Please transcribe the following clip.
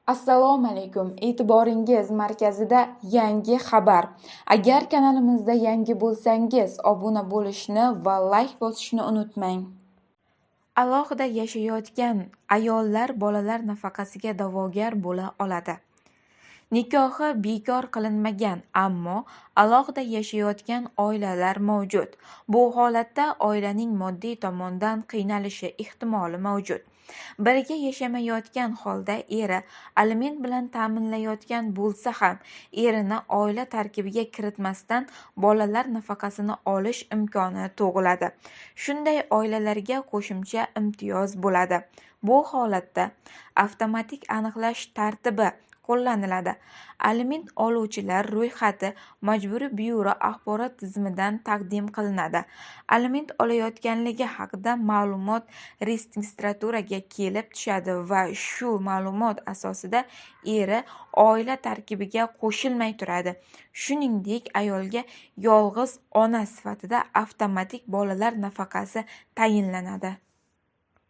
Assalomu alaykum. E'tiboringiz markazida yangi xabar. Agar kanalimizda yangi bo'lsangiz, obuna bo'lishni va like bosishni unutmang. Alohida yashayotgan ayollar bolalar nafaqasiga da'vogar bo'la oladi. Nikohi bekor qilinmagan, ammo alohida yashayotgan oilalar mavjud. Bu holatda oilaning moddiy tomondan qiynalishi ehtimoli mavjud. Birga yashamayotgan holda eri aliment bilan ta'minlayotgan bo'lsa ham, erini oila tarkibiga kiritmasdan bolalar nafaqasini olish imkoni tug'iladi. Shunday oilalarga qo'shimcha imtiyoz bo'ladi. Bu holatda avtomatik aniqlash tartibi qo'llaniladi. Aliment oluvchilar ro'yxati Majburiy byuro axborot tizimidan taqdim qilinadi. Aliment olayotganligi haqida ma'lumot registraturaga kelib tushadi va shu ma'lumot asosida eri oila tarkibiga qo'shilmay turadi. Shuningdek, ayolga yolg'iz ona sifatida avtomatik bolalar nafaqasi tayinlanadi.